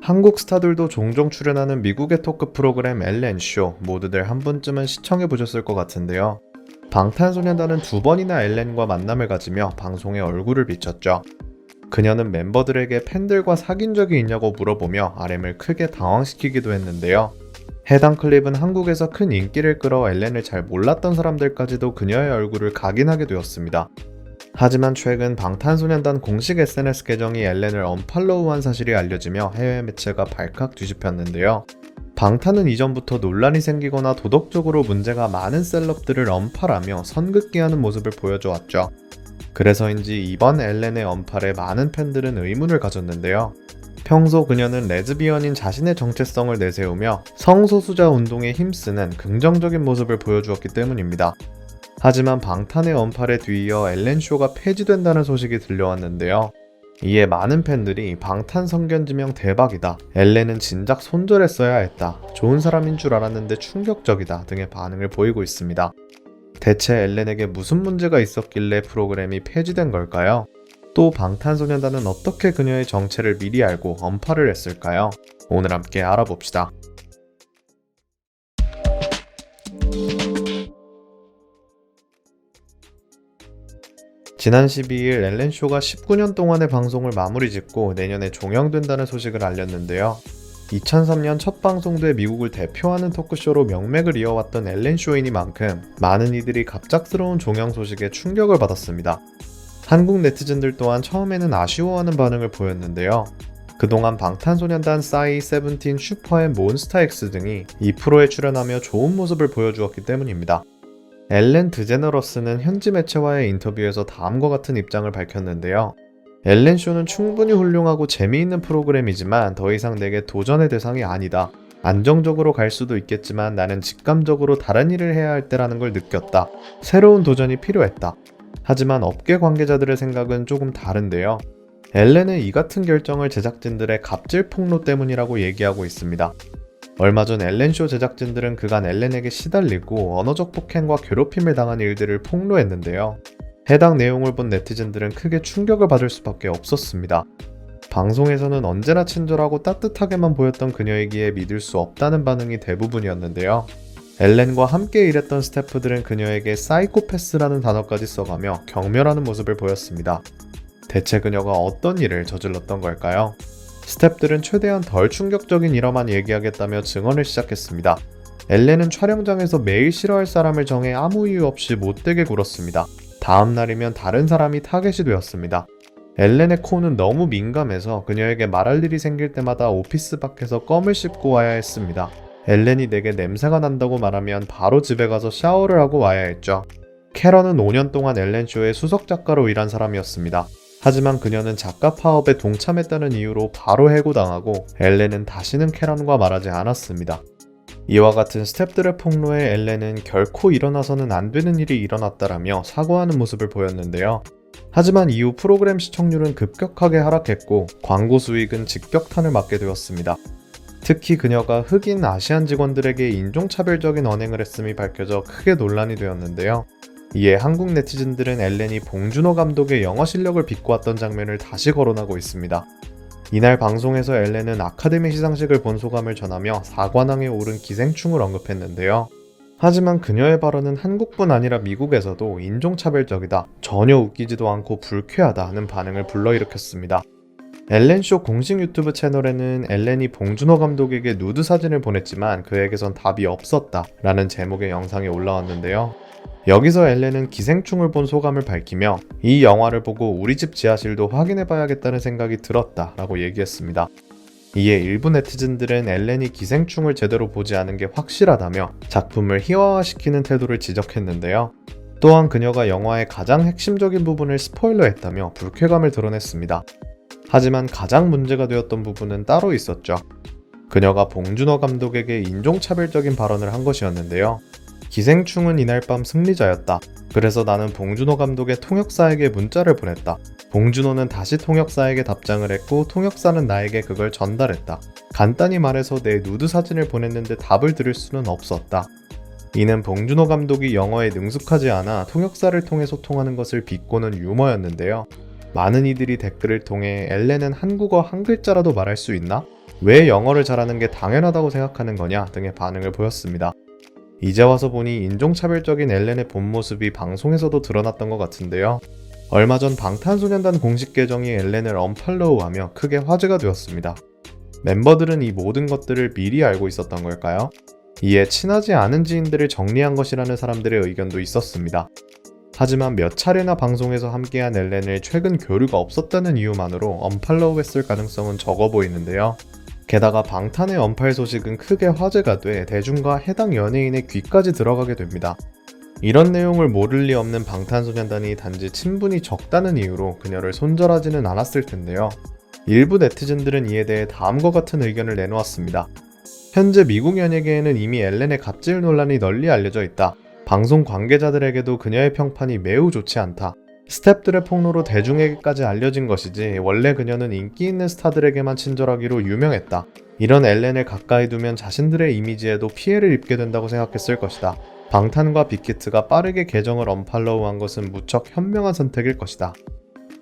한국 스타들도 종종 출연하는 미국의 토크 프로그램 엘렌쇼, 모두들 한 번쯤은 시청해보셨을 것 같은데요. 방탄소년단은 2번이나 엘렌과 만남을 가지며 방송에 얼굴을 비췄죠. 그녀는 멤버들에게 팬들과 사귄 적이 있냐고 물어보며 RM을 크게 당황시키기도 했는데요. 해당 클립은 한국에서 큰 인기를 끌어 엘렌을 잘 몰랐던 사람들까지도 그녀의 얼굴을 각인하게 되었습니다. 하지만 최근 방탄소년단 공식 SNS 계정이 엘렌을 언팔로우한 사실이 알려지며 해외 매체가 발칵 뒤집혔는데요. 방탄은 이전부터 논란이 생기거나 도덕적으로 문제가 많은 셀럽들을 언팔하며 선긋기하는 모습을 보여줘왔죠. 그래서인지 이번 엘렌의 언팔에 많은 팬들은 의문을 가졌는데요. 평소 그녀는 레즈비언인 자신의 정체성을 내세우며 성소수자 운동에 힘쓰는 긍정적인 모습을 보여주었기 때문입니다. 하지만 방탄의 언팔에 뒤이어 엘렌쇼가 폐지된다는 소식이 들려왔는데요. 이에 많은 팬들이 방탄 성견지명 대박이다, 엘렌은 진작 손절했어야 했다, 좋은 사람인 줄 알았는데 충격적이다 등의 반응을 보이고 있습니다. 대체 엘렌에게 무슨 문제가 있었길래 프로그램이 폐지된 걸까요? 또 방탄소년단은 어떻게 그녀의 정체를 미리 알고 언팔을 했을까요? 오늘 함께 알아봅시다. 지난 12일 엘렌쇼가 19년 동안의 방송을 마무리 짓고 내년에 종영된다는 소식을 알렸는데요. 2003년 첫 방송돼 미국을 대표하는 토크쇼로 명맥을 이어왔던 엘렌쇼이니만큼 많은 이들이 갑작스러운 종영 소식에 충격을 받았습니다. 한국 네티즌들 또한 처음에는 아쉬워하는 반응을 보였는데요. 그동안 방탄소년단, 싸이, 세븐틴, 슈퍼엠, 몬스타엑스 등이 이 프로에 출연하며 좋은 모습을 보여주었기 때문입니다. 엘렌 드제너러스는 현지 매체와의 인터뷰에서 다음과 같은 입장을 밝혔는데요. 엘렌쇼는 충분히 훌륭하고 재미있는 프로그램이지만 더 이상 내게 도전의 대상이 아니다. 안정적으로 갈 수도 있겠지만 나는 직감적으로 다른 일을 해야 할 때라는 걸 느꼈다. 새로운 도전이 필요했다. 하지만 업계 관계자들의 생각은 조금 다른데요. 엘렌은 이 같은 결정을 제작진들의 갑질 폭로 때문이라고 얘기하고 있습니다. 얼마 전 엘렌쇼 제작진들은 그간 엘렌에게 시달리고 언어적 폭행과 괴롭힘을 당한 일들을 폭로했는데요. 해당 내용을 본 네티즌들은 크게 충격을 받을 수밖에 없었습니다. 방송에서는 언제나 친절하고 따뜻하게만 보였던 그녀이기에 믿을 수 없다는 반응이 대부분이었는데요. 엘렌과 함께 일했던 스태프들은 그녀에게 사이코패스라는 단어까지 써가며 경멸하는 모습을 보였습니다. 대체 그녀가 어떤 일을 저질렀던 걸까요? 스태프들은 최대한 덜 충격적인 일화만 얘기하겠다며 증언을 시작했습니다. 엘렌은 촬영장에서 매일 싫어할 사람을 정해 아무 이유 없이 못되게 굴었습니다. 다음 날이면 다른 사람이 타겟이 되었습니다. 엘렌의 코는 너무 민감해서 그녀에게 말할 일이 생길 때마다 오피스 밖에서 껌을 씹고 와야 했습니다. 엘렌이 내게 냄새가 난다고 말하면 바로 집에 가서 샤워를 하고 와야 했죠. 캐런은 5년 동안 엘렌쇼의 수석 작가로 일한 사람이었습니다. 하지만 그녀는 작가 파업에 동참했다는 이유로 바로 해고당하고 엘렌은 다시는 캐런과 말하지 않았습니다. 이와 같은 스태프들의 폭로에 엘렌은 결코 일어나서는 안 되는 일이 일어났다라며 사과하는 모습을 보였는데요. 하지만 이후 프로그램 시청률은 급격하게 하락했고 광고 수익은 직격탄을 맞게 되었습니다. 특히 그녀가 흑인 아시안 직원들에게 인종차별적인 언행을 했음이 밝혀져 크게 논란이 되었는데요. 이에 한국 네티즌들은 엘렌이 봉준호 감독의 영화 실력을 비꼬았던 장면을 다시 거론하고 있습니다. 이날 방송에서 엘렌은 아카데미 시상식을 본 소감을 전하며 사관왕에 오른 기생충을 언급했는데요. 하지만 그녀의 발언은 한국뿐 아니라 미국에서도 인종차별적이다, 전혀 웃기지도 않고 불쾌하다는 반응을 불러일으켰습니다. 엘렌쇼 공식 유튜브 채널에는 엘렌이 봉준호 감독에게 누드 사진을 보냈지만 그에게선 답이 없었다 라는 제목의 영상이 올라왔는데요. 여기서 엘렌은 기생충을 본 소감을 밝히며 이 영화를 보고 우리 집 지하실도 확인해봐야겠다는 생각이 들었다 라고 얘기했습니다. 이에 일부 네티즌들은 엘렌이 기생충을 제대로 보지 않은 게 확실하다며 작품을 희화화시키는 태도를 지적했는데요. 또한 그녀가 영화의 가장 핵심적인 부분을 스포일러했다며 불쾌감을 드러냈습니다. 하지만 가장 문제가 되었던 부분은 따로 있었죠. 그녀가 봉준호 감독에게 인종차별적인 발언을 한 것이었는데요. 기생충은 이날 밤 승리자였다. 그래서 나는 봉준호 감독의 통역사에게 문자를 보냈다. 봉준호는 다시 통역사에게 답장을 했고 통역사는 나에게 그걸 전달했다. 간단히 말해서 내 누드 사진을 보냈는데 답을 들을 수는 없었다. 이는 봉준호 감독이 영어에 능숙하지 않아 통역사를 통해 소통하는 것을 비꼬는 유머였는데요. 많은 이들이 댓글을 통해 엘렌은 한국어 한 글자라도 말할 수 있나? 왜 영어를 잘하는 게 당연하다고 생각하는 거냐 등의 반응을 보였습니다. 이제 와서 보니 인종차별적인 엘렌의 본 모습이 방송에서도 드러났던 것 같은데요. 얼마 전 방탄소년단 공식 계정이 엘렌을 언팔로우하며 크게 화제가 되었습니다. 멤버들은 이 모든 것들을 미리 알고 있었던 걸까요? 이에 친하지 않은 지인들을 정리한 것이라는 사람들의 의견도 있었습니다. 하지만 몇 차례나 방송에서 함께한 엘렌을 최근 교류가 없었다는 이유만으로 언팔로우했을 가능성은 적어 보이는데요. 게다가 방탄의 언팔 소식은 크게 화제가 돼 대중과 해당 연예인의 귀까지 들어가게 됩니다. 이런 내용을 모를 리 없는 방탄소년단이 단지 친분이 적다는 이유로 그녀를 손절하지는 않았을 텐데요. 일부 네티즌들은 이에 대해 다음과 같은 의견을 내놓았습니다. 현재 미국 연예계에는 이미 엘렌의 갑질 논란이 널리 알려져 있다. 방송 관계자들에게도 그녀의 평판이 매우 좋지 않다. 스태프들의 폭로로 대중에게까지 알려진 것이지 원래 그녀는 인기 있는 스타들에게만 친절하기로 유명했다. 이런 엘렌을 가까이 두면 자신들의 이미지에도 피해를 입게 된다고 생각했을 것이다. 방탄과 빅히트가 빠르게 계정을 언팔로우한 것은 무척 현명한 선택일 것이다.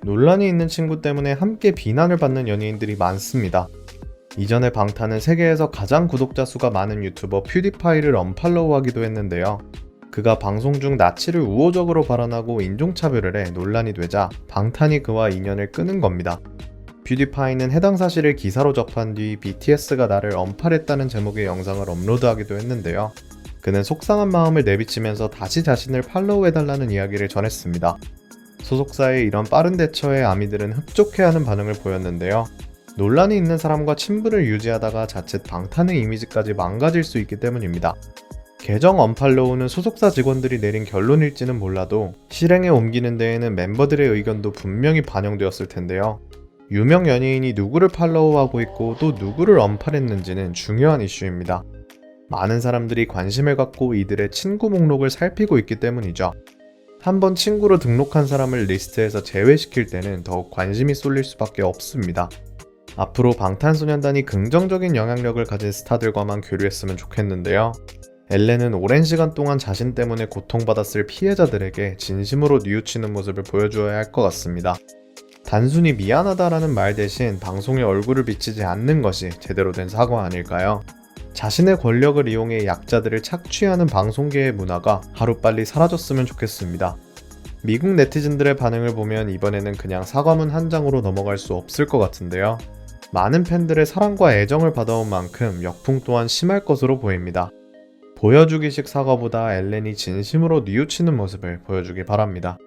논란이 있는 친구 때문에 함께 비난을 받는 연예인들이 많습니다. 이전에 방탄은 세계에서 가장 구독자 수가 많은 유튜버 퓨디파이를 언팔로우하기도 했는데요. 그가 방송 중 나치를 우호적으로 발언하고 인종차별을 해 논란이 되자 방탄이 그와 인연을 끊은 겁니다. 퓨디파이는 해당 사실을 기사로 접한 뒤 BTS가 나를 언팔했다는 제목의 영상을 업로드하기도 했는데요. 그는 속상한 마음을 내비치면서 다시 자신을 팔로우해달라는 이야기를 전했습니다. 소속사의 이런 빠른 대처에 아미들은 흡족해하는 반응을 보였는데요. 논란이 있는 사람과 친분을 유지하다가 자칫 방탄의 이미지까지 망가질 수 있기 때문입니다. 계정 언팔로우는 소속사 직원들이 내린 결론일지는 몰라도 실행에 옮기는 데에는 멤버들의 의견도 분명히 반영되었을 텐데요. 유명 연예인이 누구를 팔로우하고 있고 또 누구를 언팔했는지는 중요한 이슈입니다. 많은 사람들이 관심을 갖고 이들의 친구 목록을 살피고 있기 때문이죠. 한번 친구로 등록한 사람을 리스트에서 제외시킬 때는 더욱 관심이 쏠릴 수밖에 없습니다. 앞으로 방탄소년단이 긍정적인 영향력을 가진 스타들과만 교류했으면 좋겠는데요. 엘렌은 오랜 시간 동안 자신 때문에 고통받았을 피해자들에게 진심으로 뉘우치는 모습을 보여주어야 할 것 같습니다. 단순히 미안하다라는 말 대신 방송에 얼굴을 비치지 않는 것이 제대로 된 사과 아닐까요? 자신의 권력을 이용해 약자들을 착취하는 방송계의 문화가 하루빨리 사라졌으면 좋겠습니다. 미국 네티즌들의 반응을 보면 이번에는 그냥 사과문 한 장으로 넘어갈 수 없을 것 같은데요. 많은 팬들의 사랑과 애정을 받아온 만큼 역풍 또한 심할 것으로 보입니다. 보여주기식 사과보다 엘렌이 진심으로 뉘우치는 모습을 보여주길 바랍니다.